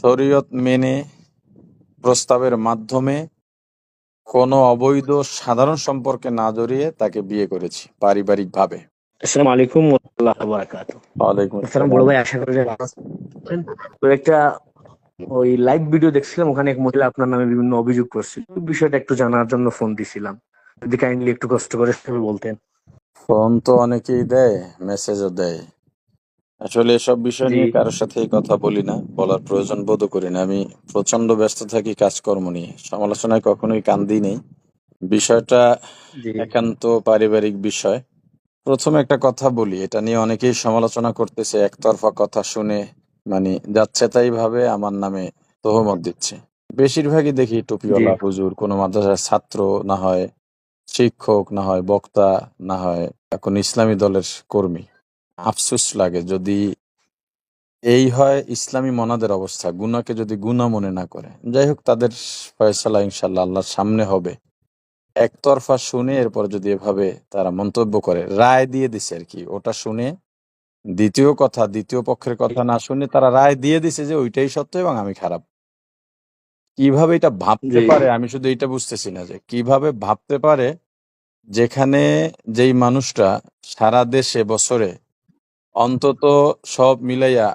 শরীয়ত মেনে প্রস্তাবের মাধ্যমে কোনো অবৈধ সাধারণ সম্পর্কে না জড়িয়ে তাকে বিয়ে করেছি পারিবারিকভাবে। আসসালামু আলাইকুম ওয়া রাহমাতুল্লাহি ওয়া বারাকাতুহু। ওয়ালাইকুম আসসালাম বড় আসসালাম। ভাই, আশা করি যে ভালো আছেন। তো একটা ওই লাইভ ভিডিও দেখছিলাম, ওখানে এক মহিলা আপনার নামে বিভিন্ন অভিযোগ করছিল। ওই বিষয়টা একটু জানার জন্য ফোন দিছিলাম, যদি কাইন্ডলি একটু কষ্ট করে সেভাবে বলতেন। ফোন তো অনেকেই দেয়, মেসেজও দেয়। আসলে এসব বিষয় জি নিয়ে কারোর সাথেই কথা বলি না, বলার প্রয়োজন বোধও করি না। আমি প্রচন্ড ব্যস্ত থাকি কাজকর্ম নিয়ে, সমালোচনায় কখনোই কান দিই নেই। বিষয়টা জি একান্ত পারিবারিক বিষয়। প্রথমে একটা কথা বলি, এটা নিয়ে অনেকেই সমালোচনা করতেছে, একতরফা কথা শুনে মানে যাচ্ছে তাই ভাবে আমার নামে তহমত দিচ্ছে। বেশিরভাগই দেখি জি টুপিওয়ালা হুজুর, কোনো মাদ্রাসার ছাত্র, না হয় শিক্ষক, না হয় বক্তা, না হয় এখন ইসলামী দলের কর্মী। আফসোস লাগে যদি এই হয় ইসলামী মনাদের অবস্থা, গুনাহকে যদি গুনাহ মনে না করে। যাই হোক, তাদের ফয়সালা ইনশাল্লাহ আল্লাহর সামনে হবে। একতরফা শুনে এরপর যদি এভাবে তারা মন্তব্য করে, রায় দিয়ে দিছে আর কি, ওটা শুনে দ্বিতীয় পক্ষের কথা না শুনে তারা রায় দিয়ে দিছে যে ওইটাই সত্য এবং আমি খারাপ। কিভাবে এটা ভাবতে জি পারে আমি শুধু এটা বুঝতেছি না, যে কিভাবে ভাবতে পারে যেখানে যেই মানুষটা সারা দেশে বছরে অন্তত সব মিলাইয়া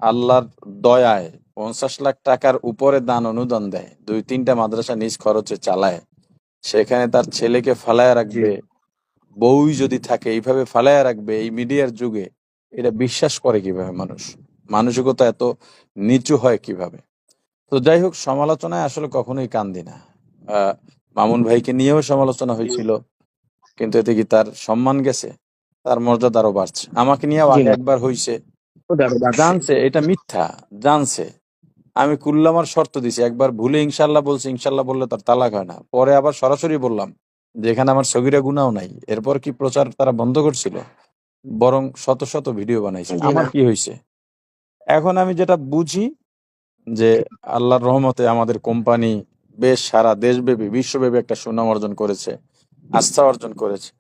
আল্লাহর দয়ায় 50 লাখ টাকার উপরে দান অনুদান দেয়, 2-3টা মাদ্রাসা নিজ খরচে চালায়, সেখানে তার ছেলেকে ফালায়া জি রাখবে, বউই যদি থাকে এইভাবে ফালায়া রাখবে এই মিডিয়ার যুগে, এটা বিশ্বাস করে কিভাবে মানুষ? মানসিকতা এত নিচু হয় কিভাবে? তো যাই হোক, সমালোচনায় আসলে কখনোই কান দিই না। মামুন ভাইকে নিয়েও সমালোচনা হয়েছিল, কিন্তু এতে কি তার সম্মান গেছে? তার মর্যাদা আরো বাড়ছে। আমাকে নিয়েও জি আগে না, একবার হইছে, ওটা আরো বাড়ছে। জানছে এটা মিথ্যা, জানছে। আমি কুল্লামার শর্ত দিছি, একবার ভুলে ইনশাল্লাহ বলছি, ইনশাল্লাহ বললে তার তালাক হয় না। পরে আবার সরাসরি বললাম যে এখানে আমার সগীরা গুনাও নাই। এরপর কি প্রচার তারা বন্ধ করছিল? বরং শত শত ভিডিও বানাইছে। জি না, আমার কি হয়েছে? এখন আমি যেটা বুঝি যে আল্লাহর রহমতে আমাদের কোম্পানি বেশ সারা দেশব্যাপী বিশ্বব্যাপী একটা সুনাম অর্জন করেছে, আস্থা অর্জন করেছে।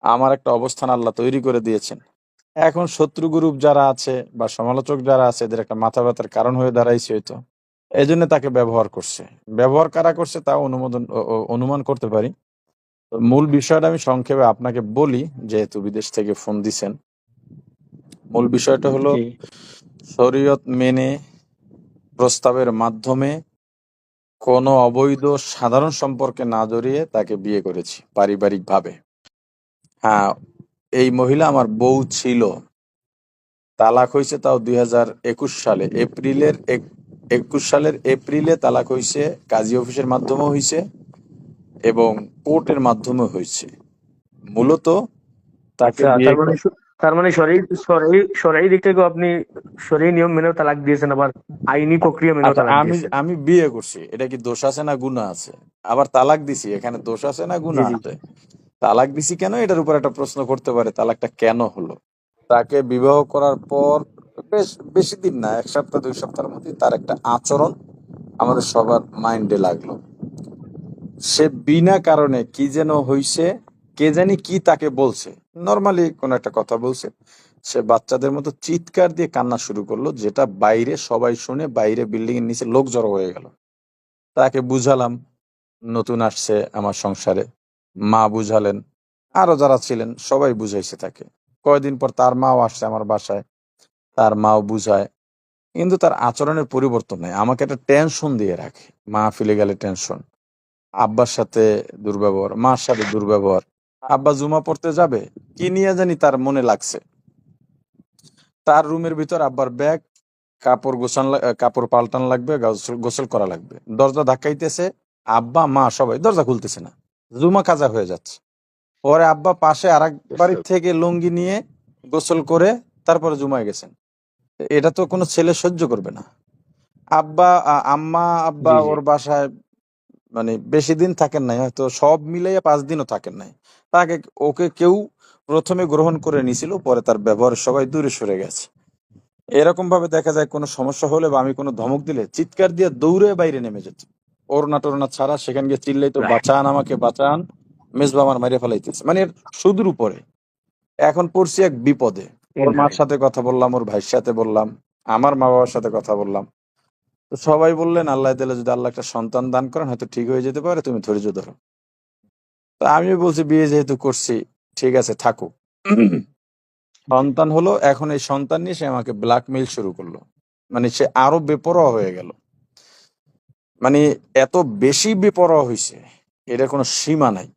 আমার একটা অবস্থান আল্লাহ তৈরি করে দিয়েছেন। এখন শত্রু গ্রুপ যারা আছে বা সমালোচক যারা আছে, এদের একটা মাথা ব্যথার কারণ হয়ে দাঁড়াইছে হয়তো। এই জন্য তাকে ব্যবহার করছে। ব্যবহার কারা করছে তা অনুমান করতে পারি। তো মূল বিষয়টা আমি সংক্ষেপে আপনাকে বলি, যেহেতু বিদেশ থেকে ফোন দিছেন। মূল বিষয়টা হলো, জি শরীয়ত মেনে প্রস্তাবের মাধ্যমে কোনো অবৈধ সাধারণ সম্পর্কে না জড়িয়ে তাকে বিয়ে করেছি পারিবারিকভাবে। হ্যাঁ, এই মহিলা আমার বউ ছিল। তালাক হয়েছে তাও 2021 সালে এপ্রিলে তালাক হয়েছে। কাজী অফিসের মাধ্যমে হয়েছে এবং কোর্টের মাধ্যমে হয়েছে। মূলত তাকে আচ্ছা, বিয়ে তার মানে তার মানে সরাই দিক থেকেও আপনি সরাই নিয়ম মেনেও তালাক দিয়েছেন, আবার আইনি প্রক্রিয়া মেনেও আচ্ছা, তালাক আমি দিয়েছেন। আমি বিয়ে করছি, এটা কি দোষ আছে না গুনাহ আছে? আবার তালাক দিছি, এখানে দোষ আছে না জি গুনাহ জি আছে? তালাক দিছি কেন, এটার উপর একটা প্রশ্ন করতে পারে, তালাকটা কেন হলো? তাকে বিবাহ করার পর বেশ বেশি দিন না, 1 সপ্তাহ 2 সপ্তাহের মধ্যে তার একটা আচরণ আমাদের সবার মাইন্ডে লাগলো। সে বিনা কারণে কি যেন হইছে, কে জানি কি তাকে বলছে, নর্মালি কোন একটা কথা বলছে, সে বাচ্চাদের মতো চিৎকার দিয়ে কান্না শুরু করলো, যেটা বাইরে সবাই শুনে, বাইরে বিল্ডিং এর নিচে লোক জড়ো হয়ে গেল। তাকে বুঝালাম, নতুন আসছে আমার সংসারে, মা বুঝালেন, আরো যারা ছিলেন সবাই বুঝাইছে তাকে। কয়দিন পর তার মাও আসছে আমার বাসায়, তার মাও বুঝায়, কিন্তু তার আচরণের পরিবর্তন নাই। আমাকে একটা টেনশন দিয়ে রাখে, মা ফিলে গেলে টেনশন, আব্বার সাথে দুর্ব্যবহার, মার সাথে দুর্ব্যবহার। আব্বা জুমা পড়তে যাবে, কি নিয়ে জানি তার মনে লাগছে, তার রুমের ভিতর আব্বার ব্যাগ, কাপড় পাল্টান লাগবে, গোসল করা লাগবে, দরজা ধাক্কাইতেছে, আব্বা মা সবাই, দরজা খুলতেছে না, জুমা কাজা হয়ে যাচ্ছে। পরে আব্বা পাশে আরেক বাড়ির থেকে লুঙ্গি নিয়ে গোসল করে তারপরে জুমায় গেছেন। এটা তো কোনো ছেলে সহ্য করবে না। আম্মা আব্বা জি জি ওর বাসায় মানে বেশি দিন থাকেন নাই, হয়তো সব মিলাইয়া 5 দিনও থাকেন নাই। তাকে ওকে কেউ প্রথমে গ্রহণ করে নিছিল, পরে তার ব্যবহার সবাই দূরে সরে গেছে। এরকম ভাবে দেখা যায় কোনো সমস্যা হলে বা আমি কোনো ধমক দিলে চিৎকার দিয়ে দৌড়ে বাইরে নেমে যেত, ওড়না টোড়না ছাড়া সেখানে গিয়ে চিল্লাই তো, রাইট। বাঁচান আমাকে বাঁচান, মেজবা আমার মাইরে ফেলাইতেছে, মানে এর সুদূর উপরে। এখন পড়ছি এক বিপদে। ওর মার সাথে কথা বললাম, ওর ভাইয়ের সাথে বললাম, আমার মা বাবার সাথে কথা বললাম। তো সবাই বললেন আল্লাহ তাআলা যদি আল্লাহ একটা সন্তান দান করেন হয়তো ঠিক হয়ে যেতে পারে, তুমি ধৈর্য ধরো। তো আমিও বলছি বিয়ে যেহেতু করছি ঠিক আছে থাকুক। সন্তান হলো, এখন এই সন্তান নিয়ে সে আমাকে ব্ল্যাকমেইল শুরু করলো। মানে সে আরো বেপরোয়া হয়ে গেল। মানে এত বেশি বেপরোয়া হয়েছে, এটা কোনো সীমা নাই।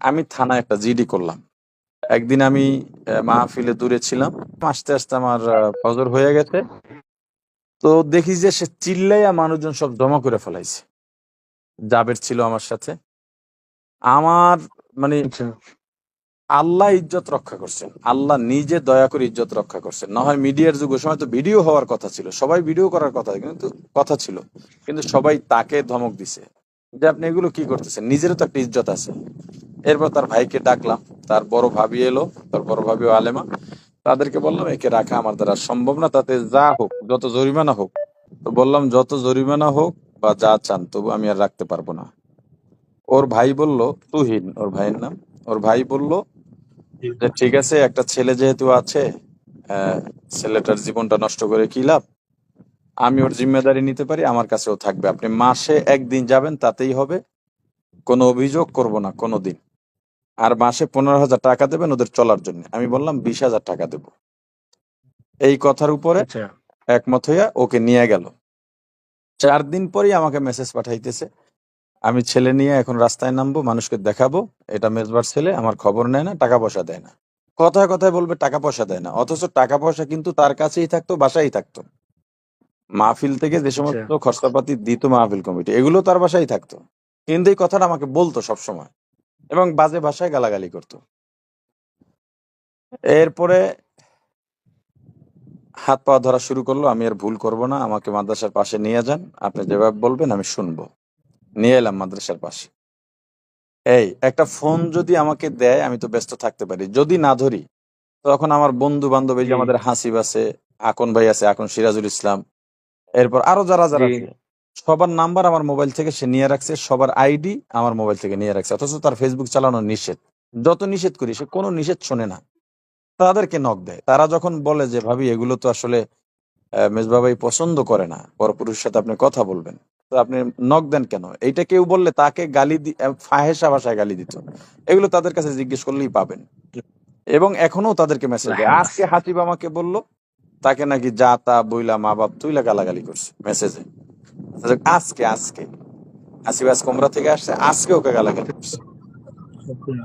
আমি থানায় একটা জিডি করলাম। একদিন আমি মাহফিলে দূরে ছিলাম, আস্তে আস্তে আমার ফজর হয়ে গেছে। তো দেখি যে সে চিল্লাইয়া মানুষজন সব জমা করে ফেলাইছে। জাবের ছিল আমার সাথে। আমার মানে আচ্ছা আল্লাহ ইজ্জত রক্ষা করছেন, আল্লাহ নিজে দয়া করে ইজ্জত রক্ষা করছেন। না হয় মিডিয়ার যুগ, ওই সময় তো ভিডিও হওয়ার কথা ছিল, সবাই ভিডিও করার কথা ছিল, কিন্তু সবাই তাকে ধমক দিছে যে আপনি এগুলো কি করতেছেন, নিজেরও তো একটা ইজ্জত আছে। এরপর তার ভাইকে ডাকলাম, তার বড় ভাবি এলো, তার বড় ভাবি আলেমা। তাদেরকে বললাম একে রাখা আমার দ্বারা সম্ভব না, তাতে যা হোক, যত জরিমানা হোক। তো বললাম যত জরিমানা হোক বা যা চান, তবু আমি আর রাখতে পারবো না। ওর ভাই বলল, তুহিন ওর ভাইয়ের নাম, ওর ভাই বলল যে ঠিক আছে, একটা ছেলে যেহেতু আছে, আহ, ছেলেটার জীবনটা নষ্ট করে কি লাভ, আমি ওর জিম্মেদারি নিতে পারি, আমার কাছেও থাকবে, আপনি মাসে একদিন যাবেন তাতেই হবে, কোনো অভিযোগ করব না কোনোদিন। আর মাসে 15,000 টাকা দেবেন ওদের চলার জন্য। আমি বললাম 20,000 টাকা দেবো। এই কথার উপরে আচ্ছা একমত হইয়া ওকে নিয়ে গেল। 4 দিন পরেই আমাকে মেসেজ পাঠাইতেছে, আমি ছেলে নিয়ে এখন রাস্তায় নামবো, মানুষকে দেখাবো এটা মেজবার ছেলে, আমার খবর নেয় না, টাকা পয়সা দেয় না। কথায় কথায় বলবে টাকা পয়সা দেয় না, অথচ টাকা পয়সা কিন্তু তার কাছেই থাকতো, বাসায় থাকতো। মাহফিল থেকে যে আচ্ছা সমস্ত খরচাপাতি দিত মাহফিল কমিটি, এগুলো তার বাসায় থাকতো। কিন্তু এই কথাটা আমাকে বলতো সবসময়, এবং বাজে ভাষায় গালাগালি করতো। এরপরে হাত পা ধরা শুরু করলো, আমি আর ভুল করব না, আমাকে মাদ্রাসার পাশে নিয়ে যান, আপনি যেভাবে বলবেন আমি শুনবো। নিয়ে এলাম মাদ্রাসার পাশে। এই একটা ফোন যদি আমাকে দেয় আমি তো ব্যস্ত থাকতে পারি, যদি না ধরি তখন আমার বন্ধু বান্ধব, এই যে জি আমাদের হাসিব আছে, আকন ভাই আছে, আকন সিরাজুল ইসলাম, এরপর আরো যারা যারা জি আছে, সবার নাম্বার আমার মোবাইল থেকে সে নিয়ে রাখছে, সবার আইডি আমার মোবাইল থেকে নিয়ে রাখছে, অথচ তার ফেসবুক চালানো নিষেধ। যত নিষেধ করি সে কোনো নিষেধ শোনে না। তাদেরকে নক দেয়, তারা যখন বলে যে ভাবি এগুলো তো আসলে মেজবা ভাই পছন্দ করে না, পরপুরুষের সাথে আপনি কথা বলবেন, তো আপনি নক দেন কেন, এইটা কেউ বললে তাকে গালি ফাহেসা ভাষায় গালি দিত। এগুলো তাদের কাছে জিজ্ঞেস করলেই পাবেন। এবং এখনো তাদেরকে মেসেজ লা দেয়। হাওলা। আজকে হাসিব আমাকে বলল তাকে নাকি যা তা বইলা মা বাপ তুইলা গালাগালি করছে মেসেজে। আজকে আজকে হাসিব আজ কোমরা থেকে আসছে, আজকে ওকে গালাগালি করছে।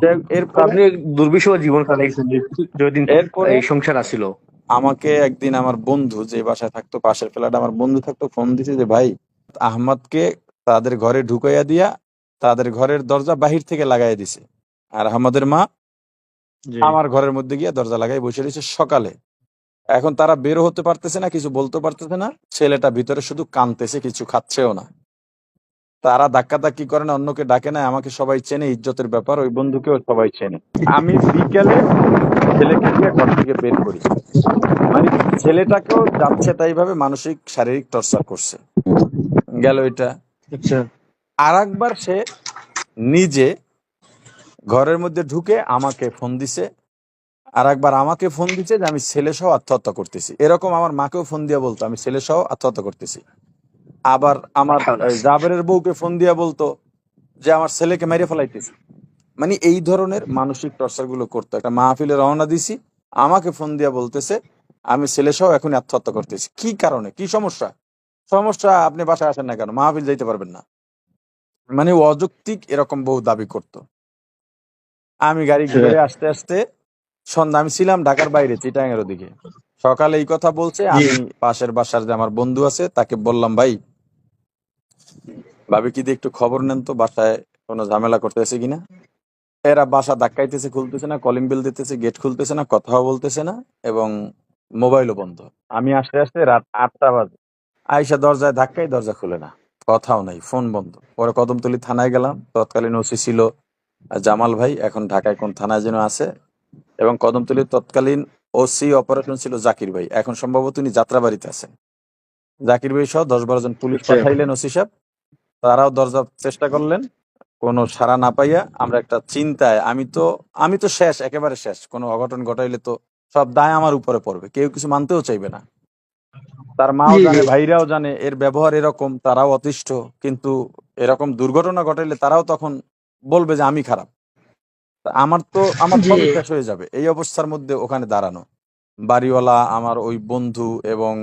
যাই হোক, তো এরপরে আপনি দুর্বিষহ জীবন কাটাইছেন যতদিন এরপরে এই সংসার আসিল। আমাকে একদিন আমার বন্ধু, যে বাসায় থাকতো পাশের ফ্ল্যাটে আমার বন্ধু থাকতো, ফোন দিছে যে ভাই আহমদকে তাদের ঘরে ঢুকাইয়া দিয়া তাদের ঘরের দরজা বাহির থেকে লাগাই দিছে, আর আহমদের মা জি আমার ঘরের মধ্যে গিয়া দরজা লাগাই বসে রয়েছে সকালে। এখন তারা বেরো হতে পারতেছে না, কিছু বলতে পারতেছে না, ছেলেটা ভিতরে শুধু কাঁদতেছে, কিছু খাচ্ছেও না। তারা ধাক্কাধাক্কি করে না, অন্যকে ডাকে না, আমাকে সবাই চেনে, ইজ্জতের ব্যাপার, ওই বন্ধুকেও সবাই চেনে। আমি বিকেলে ছেলেকে দিয়ে ঘর থেকে বের করি। মানে ছেলেটাকেও যাচ্ছে তাই ভাবে মানসিক শারীরিক টর্চার করছে। গেল এটা। আচ্ছা আর একবার সে নিজে ঘরের মধ্যে ঢুকে আমাকে ফোন দিছে, আর একবার আমাকে ফোন দিছে যে আমি ছেলে সহ আত্মহত্যা করতেছি। এরকম আমার মাকেও ফোন দিয়া বলতো আমি ছেলে সহ আত্মহত্যা করতেছি। আবার লা আমার হাওলা। জাবেরের বউকে ফোন দিয়া বলতো যে আমার ছেলেকে মেরে ফেলাইতেছি। মানে এই ধরনের মানসিক টর্চার গুলো করতো। একটা মাহফিলে রওনা দিছি, আমাকে ফোন দিয়া বলতেছে আমি ছেলে সহ এখন আত্মহত্যা করতেছি। কি কারণে, কি সমস্যা? সমস্যা আপনি বাসায় আসেন না কেন, মাহফিল যাইতে পারবেন না। মানে ও অযৌক্তিক এরকম বহু দাবি করতো। আমি গাড়ি আচ্ছা ঘুরে আসতে আসতে সন্ধ্যা, আমি ছিলাম ঢাকার বাইরে চিটাং এর ওদিকে। সকালে এই কথা বলছে, জি আমি পাশের বাসার যে আমার বন্ধু আছে তাকে বললাম ভাই ভাবি কি দিয়ে একটু খবর নেন তো বাসায় কোনো ঝামেলা করতেছে কিনা। এরা বাসা ধাক্কাইতেছে, খুলতেছে না, কলিং বেল দিতেছে, গেট খুলতেছে না, কথাও বলতেছে না, এবং মোবাইলও বন্ধ। আমি আসতে আসতে রাত 8টা বাজে। আইসা দরজায় ধাক্কাই, দরজা খুলে না, কথাও নাই, ফোন বন্ধ। পরে কদমতলী থানায় গেলাম, তৎকালীন ওসি ছিল জামাল ভাই, এখন ঢাকায় কোন থানায় যেন আছে। এবং কদমতলীর তৎকালীন ওসি অপারেশন ছিল জাকির ভাই, এখন সম্ভবত উনি যাত্রাবাড়িতে আছেন। জাকির ভাই সহ 10-12 জন পুলিশ আচ্ছা পাঠাইলেন ওসি সাহেব। তারাও দরজার চেষ্টা করলেন, কোনো সাড়া না পাইয়া আমরা একটা চিন্তায়, আমি তো শেষ, একেবারে শেষ, কোনো অঘটন ঘটাইলে তো সব দায় আমার উপরে পড়বে, কেউ কিছু মানতেও চাইবে না। তার মাও জি জানে, জি ভাইরাও জানে এর ব্যবহার এরকম, তারাও অতিষ্ঠ। কিন্তু এরকম দুর্ঘটনা ঘটাইলে তারাও তখন বলবে যে আমি খারাপ। তা আমার জি সবই শেষ হয়ে যাবে। এই অবস্থার মধ্যে ওখানে দাঁড়ানো বাড়িওয়ালা, আমার ওই বন্ধু এবং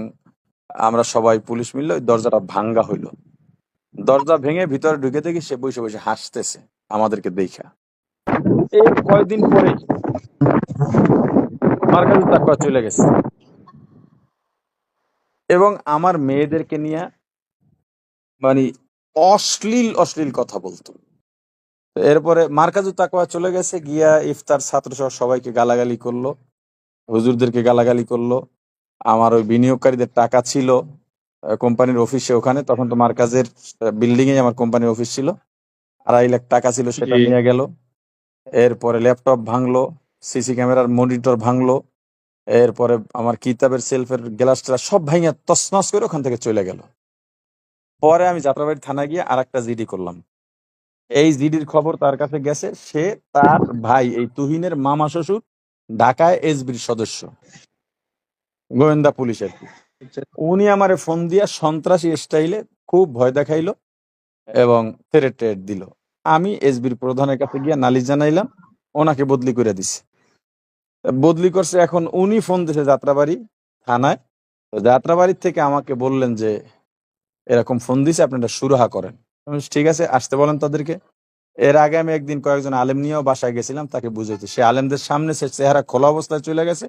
আমরা সবাই পুলিশ মিললে ওই দরজাটা ভাঙ্গা হইলো। দরজা ভেঙে ভিতরে ঢুকে দেখি সে বসে বসে হাসতেছে আমাদেরকে দেখা। এর কয়দিন পরেই মার্কাজুর তাকওয়া চলে গেছে এবং আমার মেয়েদেরকে নিয়ে মানে অশ্লীল অশ্লীল কথা বলতো। তো এরপরে মার্কাজুর তাকওয়া চলে গেছে, গিয়া ইফতার ছাত্র সহ সবাইকে গালাগালি করলো, হুজুরদেরকে গালাগালি করলো। আমার ওই বিনিয়োগকারীদের টাকা ছিল কোম্পানির অফিসে, ওখানে তখন তো মার্কাজের বিল্ডিং এ আমার কোম্পানির অফিস ছিল, 2.5 লাখ টাকা ছিল, সেটা জি নিয়ে গেল। এরপরে ল্যাপটপ ভাঙলো, সিসি ক্যামেরার মনিটর ভাঙলো। এরপরে আমার কিতাবের সেলফের গ্লাসটা সব ভাঙিয়া তছনছ করে ওখান থেকে চলে গেল। পরে আমি যাত্রাবাড়ি থানায় গিয়ে আরেকটা জিডি করলাম। এই জিডির খবর তার কাছে গেছে, সে তার ভাই এই তুহিনের মামা শ্বশুর ঢাকায় এসবির সদস্য, গোয়েন্দা পুলিশ আর কি। আচ্ছা উনি আমারে ফোন দিয়া সন্ত্রাসী স্টাইলে খুব ভয় দেখাইলো এবং থ্রেট দিল। আমি এসবির প্রধানের কাছে গিয়া নালিশ জানাইলাম, ওনাকে বদলি করে দিছে। বদলি করছে, এখন উনি ফোন দিছে যাত্রাবাড়ি থানায়। তো যাত্রাবাড়ির থেকে আমাকে বললেন যে এরকম ফোন দিছে, আপনারা সুরাহা করেন। আমি বলছি, ঠিক আছে, আসতে বলেন তাদেরকে। এর আগে আমি একদিন কয়েকজন আলেম নিয়েও বাসায় গেছিলাম, তাকে বুঝাইতে। সে আলেমদের সামনে সে চেহারা খোলা অবস্থায় চলে গেছে,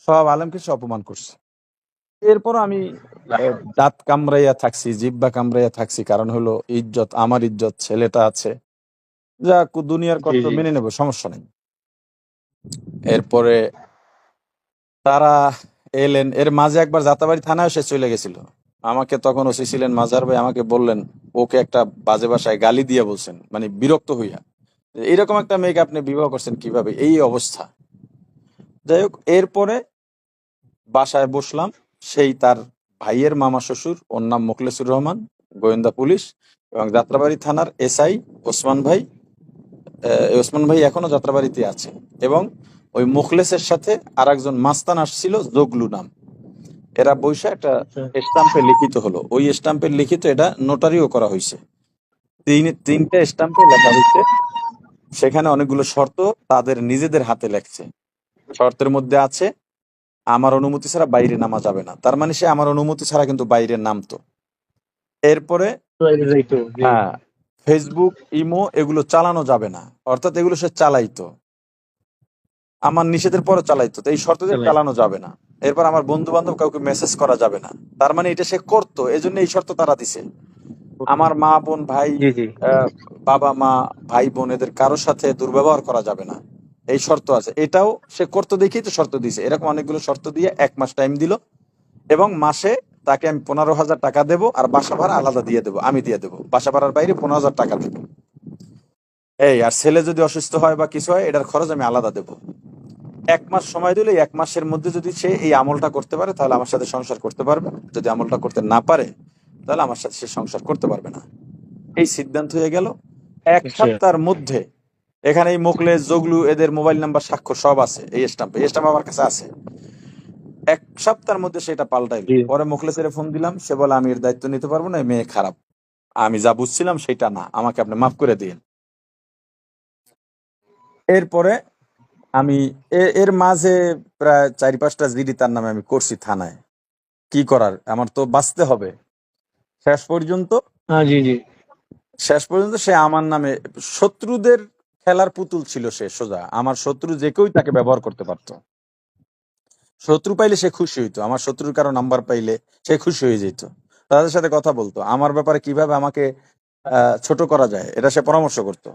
সব আলেমকে সে অপমান করছে। এরপর আমি দাঁত কামড়াইয়া থাকছি, জিব্বা কামড়াইয়া থাকছি, কারণ হলো ইজ্জত, আমার ইজ্জত, ছেলেটা আছে, যা দুনিয়ার জি কষ্ট জি মেনে নেবো, সমস্যা নেই। এরপরে তারা এলেন, এর মাঝে একবার যাত্রাবাড়ি থানায় সে চলে গেছিল। আমাকে তখন ওসি ছিলেন মাজার ভাই, আমাকে বললেন ওকে একটা বাজে ভাষায় গালি দিয়ে বলছেন, মানে বিরক্ত হইয়া, যে এরকম একটা মেয়েকে আপনি বিবাহ করছেন কিভাবে, এই অবস্থা। যাই হোক, এরপরে বাসায় বসলাম। সেই তার ভাইয়ের মামা শ্বশুর, ওর নাম মোখলেসুর রহমান, গোয়েন্দা পুলিশ, এবং যাত্রাবাড়ি থানার এসআই ওসমান ভাই। এই ওসমান ভাই এখনো যাত্রাবাড়িতে আছে। এবং ওই মুখলেসের সাথে আর একজন মাস্তান আসছিল, জগলু নাম। এরা বৈশা একটা আচ্ছা স্টাম্পে লিখিত হলো, ওই স্টাম্পের লিখিত এটা নোটারিও করা হয়েছে। তিনটা স্টাম্পে লেখা হয়েছে, সেখানে অনেকগুলো শর্ত তাদের নিজেদের হাতে লেখছে। শর্তের মধ্যে আছে আমার অনুমতি ছাড়া বাইরে নামা যাবে না। তার মানে সে আমার অনুমতি ছাড়া কিন্তু বাইরে নামতো। এরপরে যাইতো জি হ্যাঁ, ফেসবুক, ইমো এগুলো চালানো যাবে না, অর্থাৎ এগুলো সে চালাইতো, আমার নিষেধের পরে চালাইতো। তো এই শর্তদের চালাই চালানো যাবে না। এরপর আমার বন্ধু বান্ধব কাউকে মেসেজ করা যাবে না। তার মানে এটা সে করতো, এই জন্য এই শর্ত তারা দিছে। আমার মা বোন ভাই, জি জি আহ, বাবা মা, ভাই বোন, এদের কারোর সাথে দুর্ব্যবহার করা যাবে না, এই শর্ত আছে। এটাও সে করতো দেখেই তো শর্ত দিছে। এরকম অনেকগুলো শর্ত দিয়ে 1 মাস টাইম দিল, এবং মাসে তাকে আমি 15,000 টাকা দেবো, আর বাসা ভাড়া আলাদা দিয়ে দেবো, আমি দিয়ে দেবো, বাসা ভাড়ার বাইরে 15,000 টাকা দেবো। এই আর ছেলে যদি অসুস্থ হয় বা কিছু হয়, এটার খরচ আমি আলাদা দেবো। 1 মাস সময় দিলে 1 মাসের মধ্যে যদি সে এই আমলটা করতে পারে তাহলে আমার সাথে সংসার করতে পারবে, যদি আমলটা করতে না পারে তাহলে আমার সাথে সে সংসার করতে পারবে না। এই সিদ্ধান্ত হয়ে গেল। এক আচ্ছা সপ্তাহের মধ্যে এখানে এই মোকলেস, জগলু, এদের মোবাইল নাম্বার, স্বাক্ষর সব আছে এই স্টাম্পে, এই স্টাম্প আমার কাছে আছে। 1 সপ্তাহের মধ্যে সেটা পাল্টাইলো। জি পরে মোখলেসের ফোন দিলাম, সে বলে আমি এর দায়িত্ব নিতে পারবো না, এই মেয়ে খারাপ, আমি যা বুঝছিলাম সেটা না, আমাকে আপনি মাফ করে দিন। এরপরে আমি এর মাঝে প্রায় 4-5টা জিডি তার নামে আমি করছি থানায়। কি করার, আমার তো বাঁচতে হবে। শেষ পর্যন্ত হ্যাঁ জি জি শেষ পর্যন্ত সে আমার নামে, শত্রুদের খেলার পুতুল ছিল সে, সোজা আমার শত্রু যে কেউই তাকে ব্যবহার করতে পারতো। শত্রু পাইলে সে খুশি হইতো, আমার শত্রুর কারো নাম্বার পাইলে সে খুশি হয়ে যেত, তাদের সাথে কথা বলতো, আমার ব্যাপারে কিভাবে আমাকে ছোট করা যায় এটা সে পরামর্শ করতো।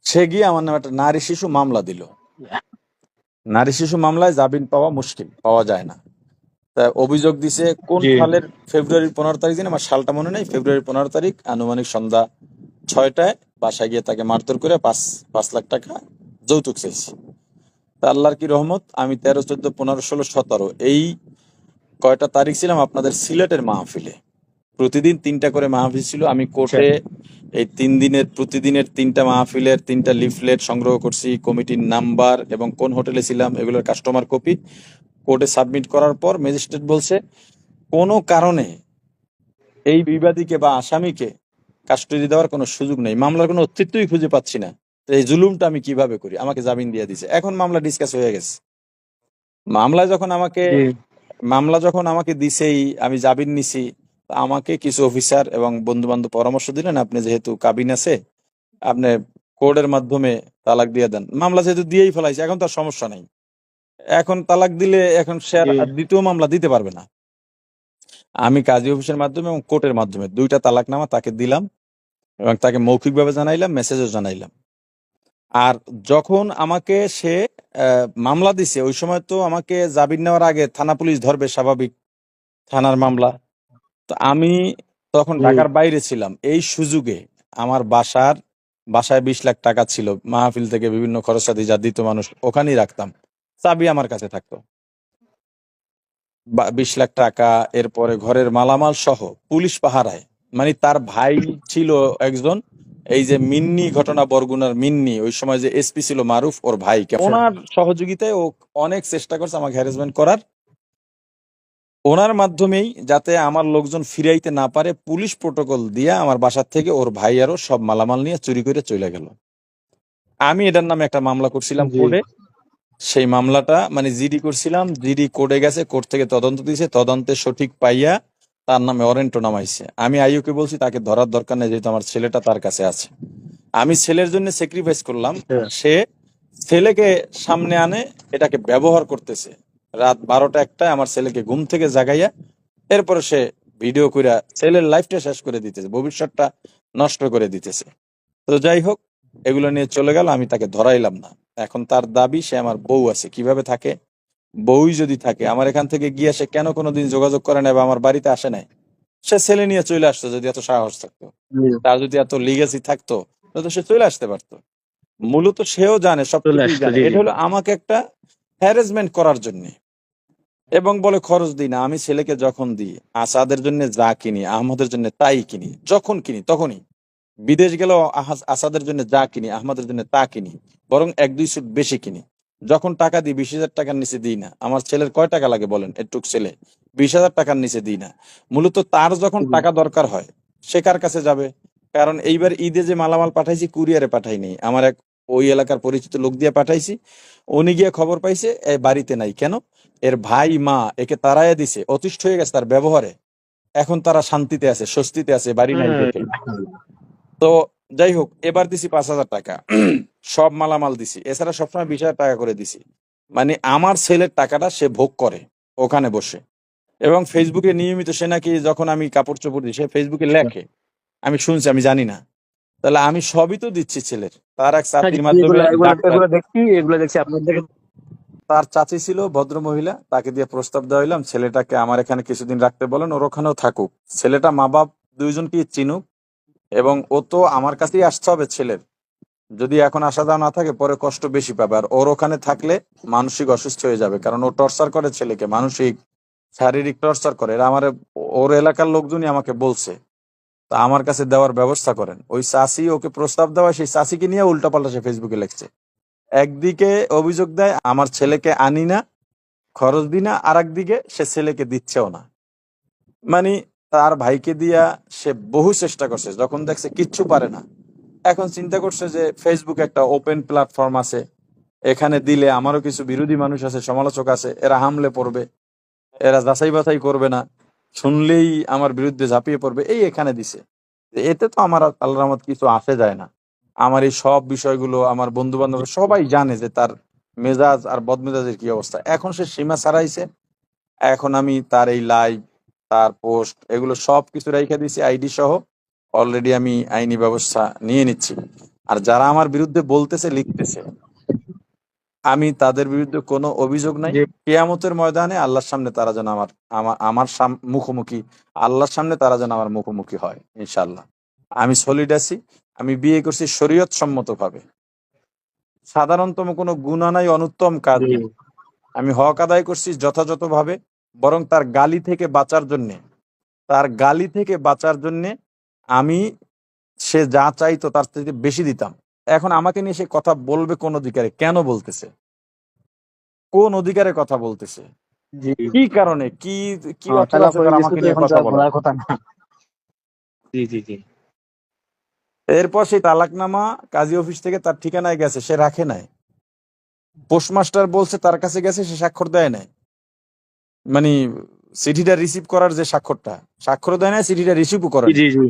সে গিয়ে আমার নামে একটা নারী শিশু মামলা দিল। নারী শিশু মামলায় জামিন পাওয়া মুশকিল, পাওয়া যায় না। তা অভিযোগ দিছে কোন জি সালের ফেব্রুয়ারির 15 তারিখ দিন, আমার সালটা মনে নেই, ফেব্রুয়ারির 15 তারিখ আনুমানিক সন্ধ্যা 6টায় বাসায় গিয়ে তাকে মারধর করে 5 লাখ টাকা যৌতুক চাইছি। তা আল্লাহর কি রহমত, আমি 13, 14, 15, 16, 17 এই কয়টা তারিখ ছিলাম আপনাদের সিলেটের মাহফিলে। প্রতিদিন 3টা করে মাহফিল ছিল। আমি আচ্ছা কোর্টে এই 3 দিনের প্রতিদিনের 3টা মাহফিলের 3টা লিফলেট সংগ্রহ করছি, কমিটির নাম্বার এবং কোন হোটেলে ছিলাম এগুলোর কাস্টমার কপি কোর্টে সাবমিট করার পর ম্যাজিস্ট্রেট বলছে কোনো কারণে এই বিবাদীকে বা আসামিকে কাস্টডি দেওয়ার কোনো সুযোগ নেই, মামলার কোনো অস্তিত্বই খুঁজে পাচ্ছি না। তো এই জুলুমটা আমি কিভাবে করি? আমাকে জামিন দিয়ে দিছে, এখন মামলা ডিসকাস হয়ে গেছে। মামলা যখন আমাকে জি মামলা যখন আমাকে দিছেই, আমি জামিন নিছি, তো আমাকে কিছু অফিসার এবং বন্ধু বান্ধব পরামর্শ দিলেন, আপনি যেহেতু কাবিন আছে, আপনি কোর্টের মাধ্যমে তালাক দিয়ে দেন। মামলা যেহেতু দিয়েই ফেলাইছে, এখন তো আর সমস্যা নাই। এখন তালাক দিলে এখন সে আর জি আর দ্বিতীয় মামলা দিতে পারবে না। আমি কাজী অফিসের মাধ্যমে এবং কোর্টের মাধ্যমে ২টা তালাকনামা তাকে দিলাম এবং তাকে মৌখিকভাবে জানাইলাম, মেসেজও জানাইলাম। আর যখন আমাকে সে মামলা দিছে, ওই সময় তো আমাকে জামিন নেওয়ার আগে থানা পুলিশ ধরবে, স্বাভাবিক, থানার মামলা। তো আমি তখন জি ঢাকার বাইরে ছিলাম। এই সুযোগে আমার বাসায় ২০ লাখ টাকা ছিল। মাহফিল থেকে বিভিন্ন খরচাদি যা দিত মানুষ, ওখানেই রাখতাম। চাবি আমার কাছে থাকতো। ২০ লাখ টাকা, এরপরে ঘরের মালামাল সহ পুলিশ পাহারায়। মানে তার ভাই ছিল একজন, এই যে মিন্নি ঘটনা, বরগুনার মিন্নি, ওই সময় যে এসপি ছিল মারুফ, ওর ভাইকে আচ্ছা ওনার সহযোগিতায় ও অনেক চেষ্টা করছে আমাকে হ্যারাসমেন্ট করার। ওনার মাধ্যমেই যাতে আমার লোকজন ফিরাইতে না পারে, পুলিশ প্রোটোকল দিয়ে আমার বাসার থেকে ওর ভাই আরো সব মালামাল নিয়ে চুরি করে চলে গেল। আমি এটার নামে একটা মামলা করছিলাম জি কোর্টে। সেই মামলাটা মানে জিডি করছিলাম, জিডি কোর্টে গেছে, কোর্ট থেকে তদন্ত দিয়েছে, তদন্তে সঠিক পাইয়া তার নামে ওয়ারেন্টও নামাইছে। আমি আইইউকে বলছি তাকে ধরার দরকার নেই, যেহেতু আমার ছেলেটা তার কাছে আছে। আমি ছেলের জন্য স্যাক্রিফাইস করলাম, আচ্ছা সে ছেলেকে সামনে আনে, এটাকে ব্যবহার করতেছে। রাত ১২টা ১টায় আমার ছেলেকে ঘুম থেকে জাগাইয়া এরপরে সে ভিডিও কইরা ছেলের লাইফটা শেষ করে দিতেছে, ভবিষ্যৎটা নষ্ট করে দিতেছে। তো যাই হোক, এগুলো নিয়ে চলে গেল, আমি তাকে ধরাইলাম না। এখন তার দাবি সে আমার বউ আছে, কিভাবে থাকে? বউই যদি থাকে, আমার এখান থেকে গিয়ে সে কেন কোনোদিন যোগাযোগ করে নাই বা আমার বাড়িতে আসে নাই? সে ছেলে নিয়ে চলে আসতো যদি এত সাহস থাকতো, জি তার যদি এত লিগেসি থাকতো, তাহলে তো সে চলে আসতে পারতো। মূলত সেও জানে, চলে সবটুকুই আসতো জানে, জি জি এটা হলো আমাকে একটা হ্যারাসমেন্ট করার জন্য। এবং বলে খরচ দিই না। আমি ছেলেকে যখন দিই, আসাদের জন্য যা কিনি, আহমদের জন্য তাই কিনি, যখন কিনি তখনই। বিদেশ গেলেও আসাদের জন্য যা কিনি, আহমদের জন্য তা কিনি, বরং ১-২ সুট বেশি কিনি। যখন টাকা দিই ২০,০০০ টাকার নিচে দিই না। আমার ছেলের কয় টাকা লাগে বলেন, এটুক ছেলে, ২০,০০০ টাকার নিচে দিই না। মূলত তার যখন জি টাকা দরকার হয়, সে কার কাছে যাবে? কারণ এইবার ঈদে যে মালামাল পাঠাইছি, কুরিয়ারে পাঠাইনি, আমার এক ওই এলাকার পরিচিত লোক দিয়ে পাঠাইছি। উনি গিয়ে খবর পাইছে এ বাড়িতে নাই। কেন? এর ভাই মা একে তাড়াইয়া দিছে, অতিষ্ঠ হয়ে গেছে তার ব্যবহারে। এখন তারা শান্তিতে আছে, স্বস্তিতে আছে, বাড়ি নাই দেখে। তো যাই হোক, এবার দিছি ৫,০০০ টাকা। সব মালামাল দিছি, এছাড়া সবসময় ২০,০০০ টাকা করে দিছি। মানে আমার ছেলের টাকাটা সে ভোগ করে ওখানে বসে। এবং ফেসবুকে নিয়মিত সে নাকি, যখন আমি কাপড় চোপড় দিই, সে ফেসবুকে লেখে। আমি শুনছি, আমি জানি না। তাহলে আমি সবই তো দিচ্ছি ছেলের। তার এক হ্যাঁ চাচির জি মাধ্যমে এগুলা এগুলা ডাক্তার, এগুলা দেখছি এগুলা দেখছি আপনাদের তার চাচি ছিল ভদ্র মহিলা, তাকে দিয়ে প্রস্তাব দেওয়া হইলাম ছেলেটাকে আমার এখানে কিছুদিন রাখতে বলেন, ওর ওখানেও থাকুক, ছেলেটা মা বাপ দুইজনকেই চিনুক, এবং ও তো আমার কাছেই আসতে হবে ছেলের। যদি এখন আসা যাওয়া না থাকে, পরে কষ্ট বেশি পাবে। আর ওর ওখানে থাকলে মানসিক অসুস্থ হয়ে যাবে, কারণ ও টর্চার করে ছেলেকে, মানসিক শারীরিক টর্চার করে। এরা আমার, ওর এলাকার লোকজনই আমাকে বলছে। তা আমার কাছে দেওয়ার ব্যবস্থা করেন। ওই চাষি ওকে প্রস্তাব দেওয়া, সেই চাষিকে নিয়ে উল্টাপাল্টা সে ফেসবুকে লিখছে। একদিকে অভিযোগ দেয় আমার ছেলেকে আনি না, খরচ দিই না, আর একদিকে সে ছেলেকে দিচ্ছেও না। মানে তার ভাইকে দিয়া সে বহু চেষ্টা করছে, যখন দেখছে কিচ্ছু পারে না, এখন চিন্তা করছে যে ফেসবুক একটা ওপেন প্ল্যাটফর্ম আছে, এখানে দিলে আমারও কিছু বিরোধী মানুষ আছে, সমালোচক আছে, এরা হামলে পড়বে, এরা যাচাই বাছাই করবে না, শুনলেই আমার বিরুদ্ধে ঝাঁপিয়ে পড়বে, এই এখানে দিছে। এতে তো আমার আর আল্লাহর রহমত কিছু আসে যায় না। আমার এই সব বিষয়গুলো আমার বন্ধু বান্ধব সবাই জানে যে তার মেজাজ আর বদমেজাজের কি অবস্থা। এখন সে সীমা ছাড়াইছে। এখন আমি তার এই লাইভ, তার পোস্ট, এগুলো সবকিছু রাইখা দিছি আইডি সহ। অলরেডি আমি আইনি ব্যবস্থা নিয়ে নিচ্ছি। আর যারা আমার বিরুদ্ধে বলতেছে, লিখতেছে, আমি তাদের বিরুদ্ধে কোনো অভিযোগ নাই। যে কেয়ামতের ময়দানে আল্লাহর সামনে তারা যেন আমার আমার আমার মুখোমুখি, আল্লাহর সামনে তারা যেন আমার মুখোমুখি হয় ইনশাআল্লাহ। আমি সলিড আছি। আমি বিয়ে করছি শরীয়ত সম্মত ভাবে, সাধারণতম কোনো গুনাহ নাই, অনুত্তম কাজ যে নেই। আমি হক আদায় করছি যথাযথভাবে। বরং তার গালি থেকে বাঁচার জন্যে আমি, সে যা চাইতো তার থেকে বেশি দিতাম। এখন আমাকে নিয়ে সে কথা বলবে কোন অধিকারে? কেন বলতেছে? কোন অধিকারে কথা বলতেছে? জি। কি কারণে, কি কি অর্থ তালাক আছে হয়ে তার গেছে আমাকে তো নিয়ে এখন তো কথা আর বলার? বলার কথা না। জি জি জি। এরপর সেই তালাকনামা কাজী অফিস থেকে তার ঠিকানায় গেছে, সে রাখে নাই। পোস্টমাস্টার বলছে তার কাছে গেছে, সে স্বাক্ষর দেয় নাই। মানে চিঠিটা রিসিভ করার যে স্বাক্ষরটা, স্বাক্ষর দেয় নাই, চিঠিটা রিসিভও করে জি নাই। জি জি।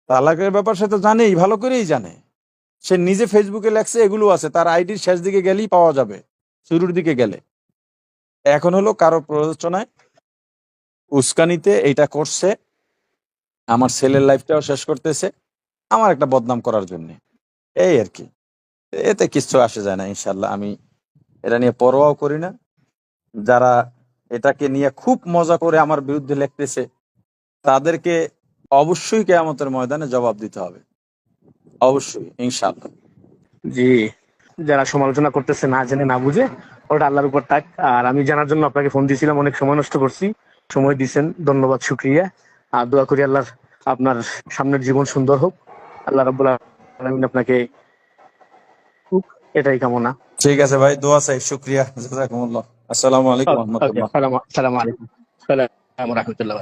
তালাকের ব্যাপার সে তো জানেই, ভালো করেই জানে। সে নিজে ফেসবুকে লেখছে, এগুলো আছে তার আইডির শেষ দিকে গেলেই পাওয়া যাবে, শুরুর দিকে গেলে। এখন হলো কারো প্ররোচনায়, উস্কানিতে এইটা করছে, আমার ছেলের লাইফটাও শেষ করতেছে, আমার একটা বদনাম করার জন্য। এই আর কি। এতে কিচ্ছু আসে যায় না, ইনশাল্লাহ আমি এটা নিয়ে পরোয়াও করি না। যারা এটাকে নিয়ে খুব মজা করে আমার বিরুদ্ধে লিখতেছে, তাদেরকে অবশ্যই কিয়ামতের ময়দানে জবাব দিতে হবে, অবশ্যই, ইনশাল্লাহ। জি। যারা সমালোচনা করতেছে না জেনে না বুঝে, ওটা আল্লাহর উপর থাক। আর আমি জানার জন্য আপনাকে ফোন দিয়েছিলাম, অনেক সময় নষ্ট করছি, সময় দিয়েছেন, ধন্যবাদ, শুক্রিয়া। আর দোয়া করি আল্লাহর আপনার সামনের জীবন সুন্দর হোক, আল্লাহ রাব্বুল আলামিন আপনাকে হোক, এটাই কামনা। ঠিক আছে ভাই, দোয়া চাই, শুক্রিয়া, জাযাকুমুল্লাহ। আসসালামু আলাইকুম ওকে, রহমতুল্লাহ। সালাম আলাইকুম। সালাম রাহমাতুল্লাহ।